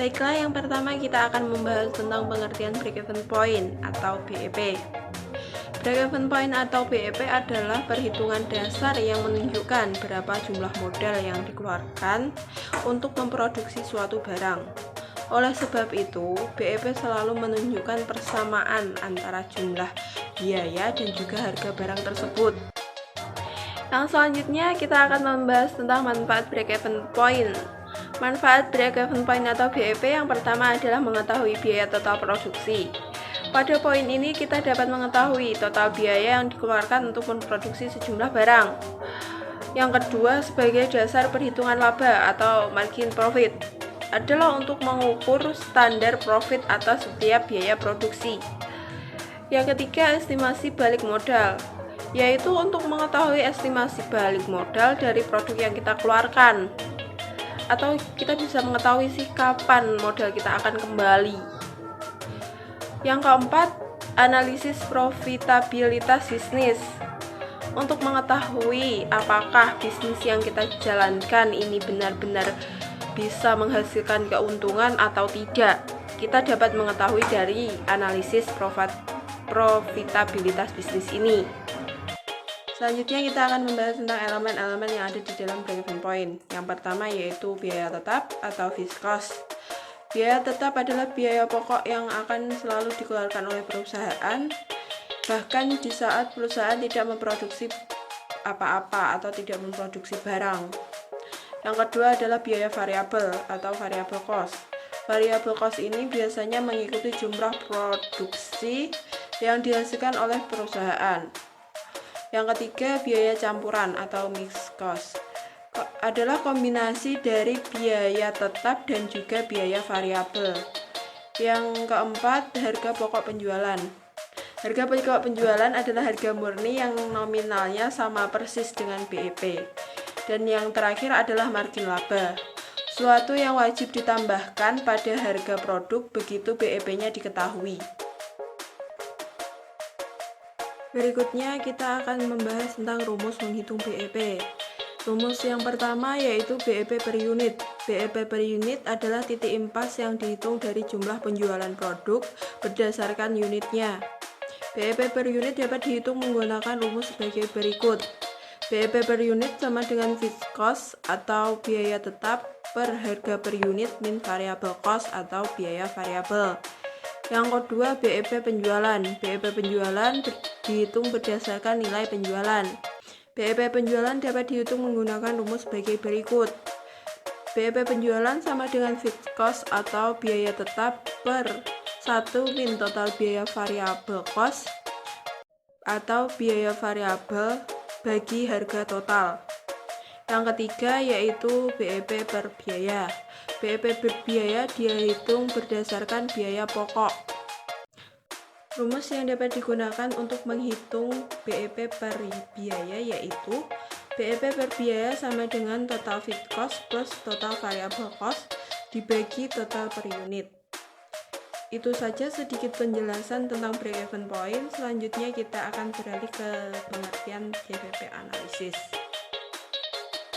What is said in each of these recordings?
Baiklah, yang pertama kita akan membahas tentang pengertian break-even point atau BEP. Break-even point atau BEP adalah perhitungan dasar yang menunjukkan berapa jumlah modal yang dikeluarkan untuk memproduksi suatu barang. Oleh sebab itu, BEP selalu menunjukkan persamaan antara jumlah biaya dan juga harga barang tersebut. Yang selanjutnya kita akan membahas tentang manfaat break-even point. Manfaat break-even point atau BEP yang pertama adalah mengetahui biaya total produksi. Pada poin ini kita dapat mengetahui total biaya yang dikeluarkan untuk memproduksi sejumlah barang. Yang kedua, sebagai dasar perhitungan laba atau margin profit adalah untuk mengukur standar profit atas setiap biaya produksi. Yang ketiga, estimasi balik modal, yaitu untuk mengetahui estimasi balik modal dari produk yang kita keluarkan, atau kita bisa mengetahui sih kapan modal kita akan kembali. Yang keempat, analisis profitabilitas bisnis, untuk mengetahui apakah bisnis yang kita jalankan ini benar-benar bisa menghasilkan keuntungan atau tidak. Kita dapat mengetahui dari analisis profitabilitas bisnis ini. Selanjutnya kita akan membahas tentang elemen-elemen yang ada di dalam break-even point. Yang pertama yaitu biaya tetap atau fixed cost. Biaya tetap adalah biaya pokok yang akan selalu dikeluarkan oleh perusahaan, bahkan di saat perusahaan tidak memproduksi apa-apa atau tidak memproduksi barang. Yang kedua adalah biaya variabel atau variable cost. Variable cost ini biasanya mengikuti jumlah produksi yang dihasilkan oleh perusahaan. Yang ketiga, biaya campuran atau mixed cost adalah kombinasi dari biaya tetap dan juga biaya variabel. Yang keempat, harga pokok penjualan. Harga pokok penjualan adalah harga murni yang nominalnya sama persis dengan BEP. Dan yang terakhir adalah margin laba, suatu yang wajib ditambahkan pada harga produk begitu BEP-nya diketahui. Berikutnya kita akan membahas tentang rumus menghitung BEP. Rumus yang pertama yaitu BEP per unit. BEP per unit adalah titik impas yang dihitung dari jumlah penjualan produk berdasarkan unitnya. BEP per unit dapat dihitung menggunakan rumus sebagai berikut. BEP per unit sama dengan fixed cost atau biaya tetap per harga per unit min variable cost atau biaya variabel. Yang kedua, BEP penjualan. BEP penjualan dihitung berdasarkan nilai penjualan. BEP penjualan dapat dihitung menggunakan rumus sebagai berikut. BEP penjualan sama dengan fixed cost atau biaya tetap per 1 min total biaya variabel cost atau biaya variabel bagi harga total. Yang ketiga yaitu BEP per biaya. BEP per biaya dihitung berdasarkan biaya pokok. Rumus yang dapat digunakan untuk menghitung BEP per biaya yaitu BEP per biaya sama dengan total fixed cost plus total variable cost dibagi total per unit. Itu saja sedikit penjelasan tentang break-even point. Selanjutnya kita akan beralih ke pengertian CVP analisis.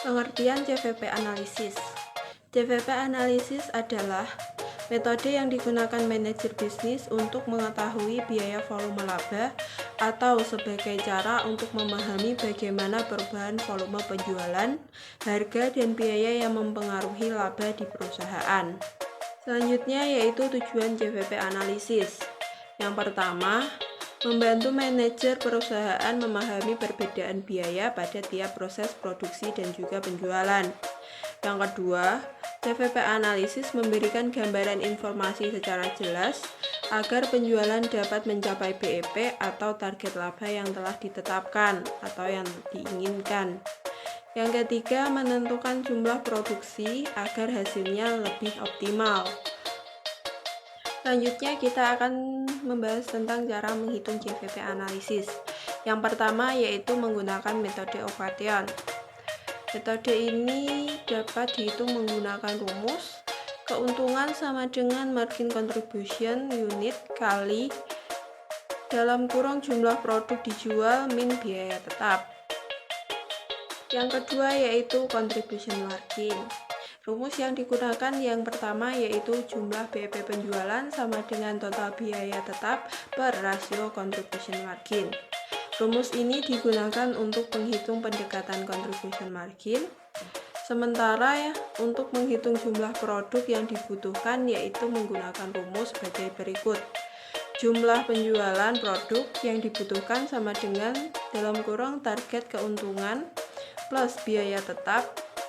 Pengertian CVP analisis. CVP analisis adalah metode yang digunakan manajer bisnis untuk mengetahui biaya volume laba atau sebagai cara untuk memahami bagaimana perubahan volume penjualan, harga, dan biaya yang mempengaruhi laba di perusahaan. Selanjutnya yaitu tujuan CVP analisis. Yang pertama, membantu manajer perusahaan memahami perbedaan biaya pada tiap proses produksi dan juga penjualan. Yang kedua, CVP analisis memberikan gambaran informasi secara jelas agar penjualan dapat mencapai BEP atau target laba yang telah ditetapkan atau yang diinginkan. Yang ketiga, menentukan jumlah produksi agar hasilnya lebih optimal. Selanjutnya kita akan membahas tentang cara menghitung CVP analisis. Yang pertama yaitu menggunakan metode Ovation. Metode ini dapat dihitung menggunakan rumus keuntungan sama dengan margin contribution unit kali dalam kurung jumlah produk dijual min biaya tetap. Yang kedua yaitu contribution margin. Rumus yang digunakan yang pertama yaitu jumlah BEP penjualan sama dengan total biaya tetap per rasio contribution margin. Rumus ini digunakan untuk menghitung pendekatan contribution margin. Sementara untuk menghitung jumlah produk yang dibutuhkan yaitu menggunakan rumus sebagai berikut. Jumlah penjualan produk yang dibutuhkan sama dengan target keuntungan plus biaya tetap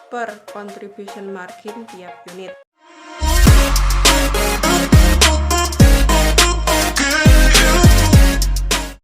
per contribution margin tiap unit.